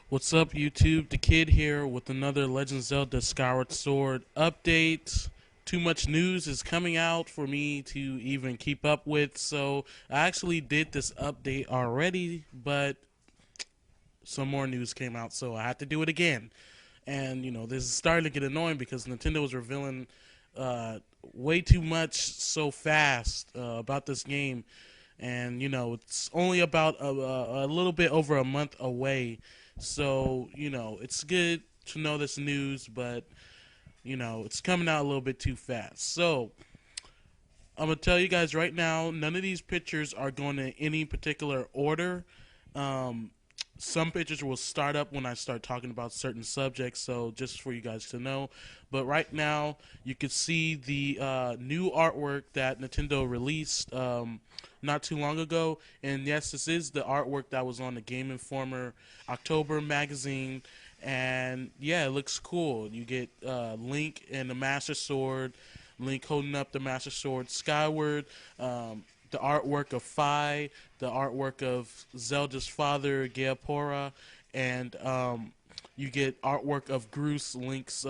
What's up, YouTube? The Kid here with another Legend of Zelda Skyward Sword update. Too much news is coming out for me to even keep up with, so I actually did this update already, but some more news came out, so I had to do it again. And this is starting to get annoying because Nintendo is revealing uh, way too much so fast about this game, and it's only about a little bit over a month away. So it's good to know this news, but it's coming out a little bit too fast. So I'm gonna tell you guys right now, none of these pictures are going in any particular order. Um, some pictures will start up when I start talking about certain subjects, so just for you guys to know. But right now, you can see the new artwork that Nintendo released not too long ago. And yes, this is the artwork that was on the Game Informer October magazine. And yeah, it looks cool. You get Link and the Master Sword, Link holding up the Master Sword skyward. The artwork of Fi, the artwork of Zelda's father, Gaepora, and you get artwork of Groose, Link's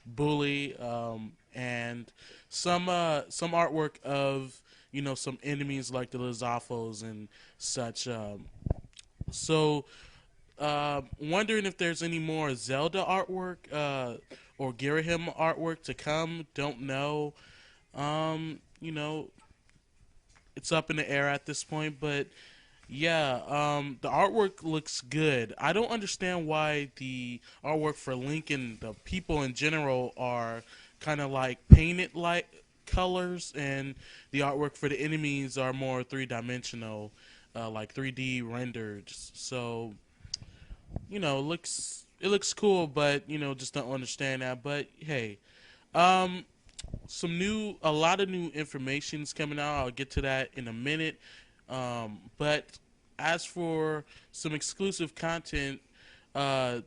bully, and some artwork of some enemies like the Lizalfos and such. Wondering if there's any more Zelda artwork or Girahim artwork to come. Don't know. You know, it's up in the air at this point, but yeah, the artwork looks good. I don't understand why the artwork for Link and the people in general are kind of like painted like colors, and the artwork for the enemies are more three-dimensional, like 3D rendered. So it looks cool, but just don't understand that. But hey, um, a lot of new information's coming out. I'll get to that in a minute. But as for some exclusive content, uh,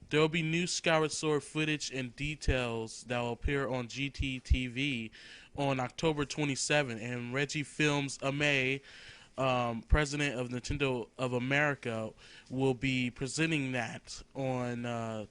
there will be new Skyward Sword footage and details that will appear on GTTV on October 27th. And Reggie Films Ame, president of Nintendo of America, will be presenting that on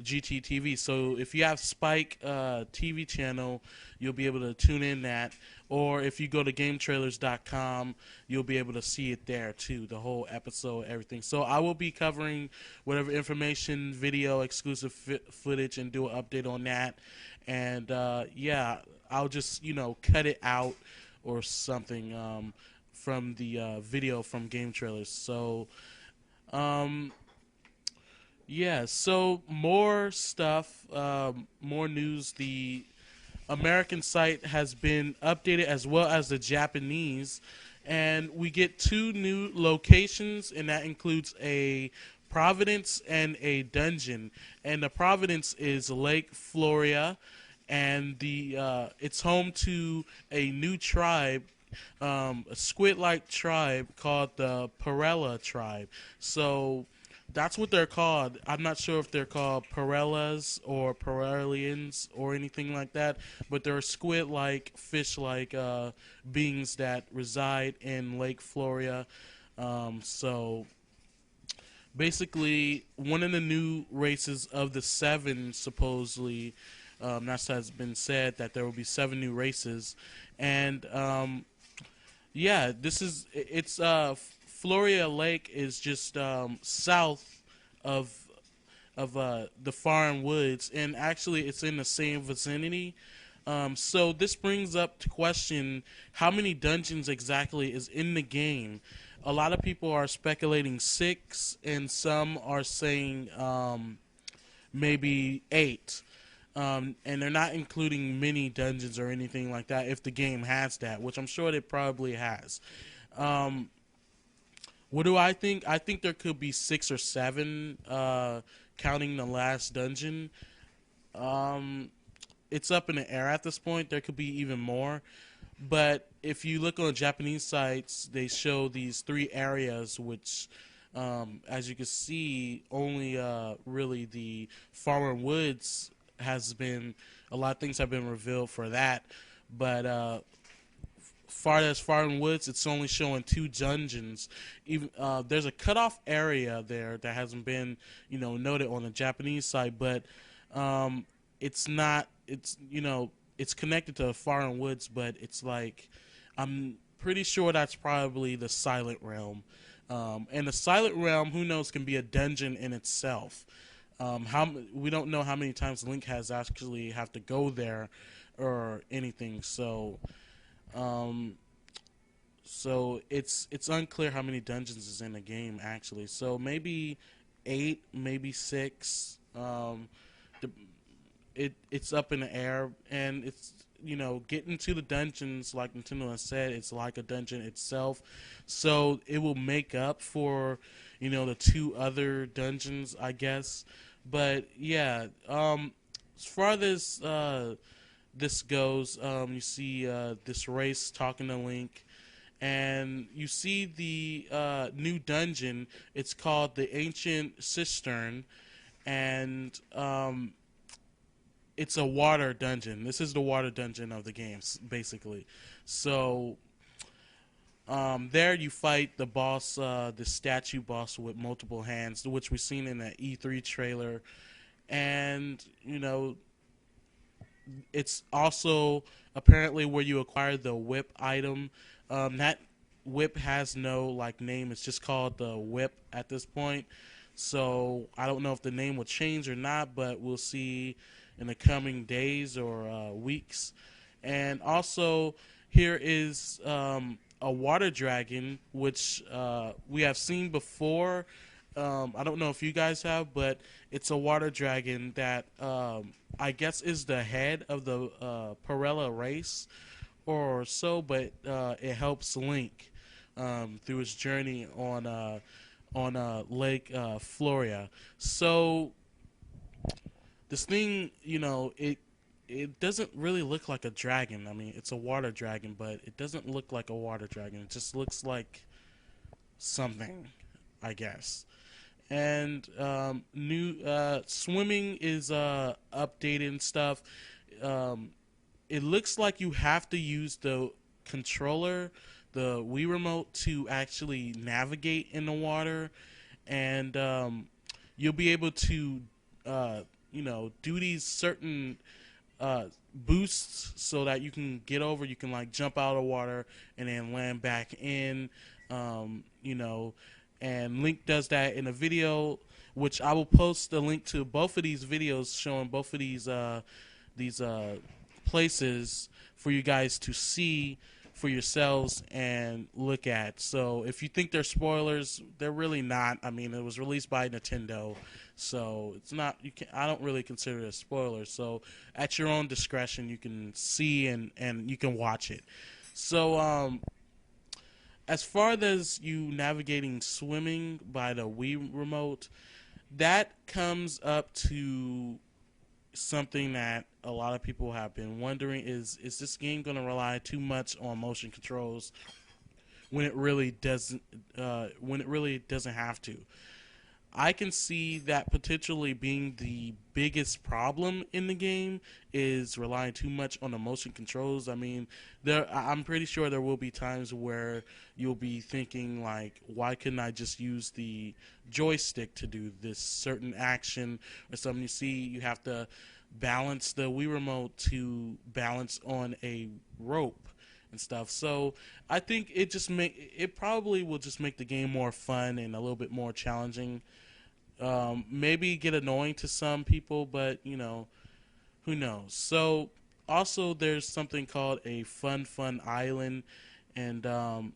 GTTV. So if you have Spike TV channel, you'll be able to tune in that. Or if you go to GameTrailers.com, you'll be able to see it there too, the whole episode, everything. So I will be covering whatever information, video, exclusive footage, and do an update on that. And yeah, I'll just cut it out or something from the video from Game Trailers. So um, yeah, so more stuff, more news. The American site has been updated as well as the Japanese, and we get two new locations, and that includes a Providence and a dungeon. And the Providence is Lake Floria, and the it's home to a new tribe, a squid-like tribe called the Parella tribe. So that's what they're called. I'm not sure if they're called Parellas or Parellians or anything like that, but they're squid-like, fish-like beings that reside in Lake Floria. So basically, one of the new races of the seven, supposedly, that has been said that there will be seven new races, and yeah, it's Floria Lake is just south of the Foreign Woods, and actually it's in the same vicinity. So this brings up to question how many dungeons exactly is in the game. A lot of people are speculating six, and some are saying maybe eight. And they're not including mini dungeons or anything like that if the game has that, which I'm sure it probably has. Um, what do I think? I think there could be six or seven, counting the last dungeon. Um, it's up in the air at this point. There could be even more. But if you look on Japanese sites, they show these three areas, which, as you can see, only really the Foreign Woods has been, a lot of things have been revealed for that. But farthest Foreign Woods, it's only showing 2 dungeons. Even there's a cutoff area there that hasn't been, noted on the Japanese side, but it's not. It's it's connected to Foreign Woods, but it's like I'm pretty sure that's probably the Silent Realm. And the Silent Realm, who knows, can be a dungeon in itself. How we don't know how many times Link has actually have to go there or anything. Um, so it's unclear how many dungeons is in the game actually. So maybe 8, maybe 6. The, it's up in the air, and it's getting to the dungeons like Nintendo has said. It's like a dungeon itself, so it will make up for the 2 other dungeons, I guess. But yeah, as far as this goes, you see this race talking to Link, and you see the new dungeon. It's called the Ancient Cistern, and it's a water dungeon. This is the water dungeon of the games, basically. So there you fight the boss, the statue boss with multiple hands, which we've seen in the E3 trailer. And, it's also apparently where you acquire the whip item. That whip has no name. It's just called the whip at this point. So I don't know if the name will change or not, but we'll see in the coming days or weeks. And also here is a water dragon, which we have seen before. I don't know if you guys have, but it's a water dragon that I guess is the head of the Perella race or so, but it helps Link through his journey on Lake Floria. So this thing, it doesn't really look like a dragon. I mean, it's a water dragon, but it doesn't look like a water dragon. It just looks like something, I guess. And new swimming is updated and stuff. It looks like you have to use the controller, the Wii remote, to actually navigate in the water, and you'll be able to do these certain boosts so that you can get over. You can jump out of the water and then land back in. And Link does that in a video, which I will post a link to both of these videos showing both of these places for you guys to see for yourselves and look at. So if you think they're spoilers, they're really not. I mean, it was released by Nintendo, so it's not. I don't really consider it a spoiler. So at your own discretion, you can see and you can watch it. So as far as you navigating swimming by the Wii remote, that comes up to something that a lot of people have been wondering: is this game going to rely too much on motion controls when it really doesn't have to? I can see that potentially being the biggest problem in the game is relying too much on the motion controls. I mean, I'm pretty sure there will be times where you'll be thinking why couldn't I just use the joystick to do this certain action or something? You see, you have to balance the Wii remote to balance on a rope and stuff. So I think it probably will just make the game more fun and a little bit more challenging. Maybe get annoying to some people, but who knows. So also there's something called a Fun Island, and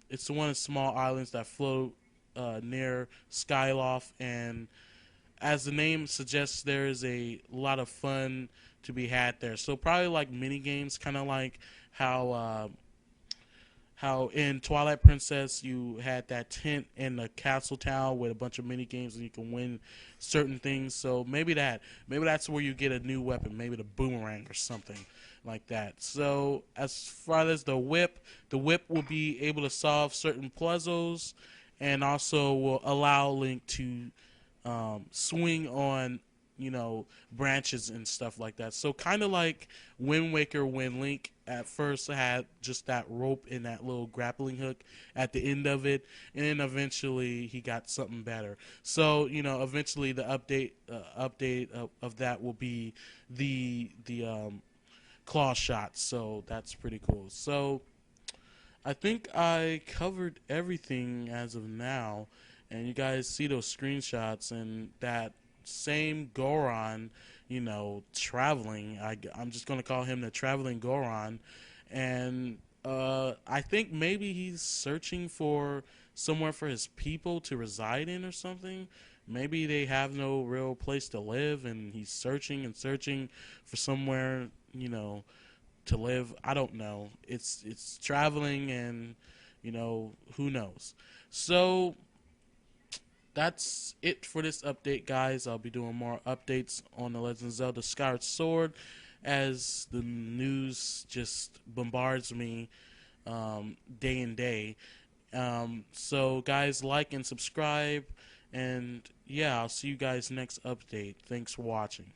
it's one of the small islands that float near Skyloft, and as the name suggests, there is a lot of fun to be had there. So probably mini games, kind of like how in Twilight Princess you had that tent in the castle town with a bunch of mini games and you can win certain things. So maybe that's where you get a new weapon, maybe the boomerang or something like that. So as far as the whip will be able to solve certain puzzles and also will allow Link to swing on branches and stuff like that. So kind of like Wind Waker when Link at first had just that rope and that little grappling hook at the end of it, and then eventually he got something better. So eventually the update of that will be the claw shots. So that's pretty cool. So I think I covered everything as of now, and you guys see those screenshots and that same Goron, traveling. I'm just gonna call him the traveling Goron, and I think maybe he's searching for somewhere for his people to reside in or something. Maybe they have no real place to live, and he's searching and searching for somewhere, to live. I don't know. It's traveling, and who knows. So that's it for this update, guys. I'll be doing more updates on the Legend of Zelda Skyward Sword as the news just bombards me day and day. So guys, like and subscribe, and yeah, I'll see you guys next update. Thanks for watching.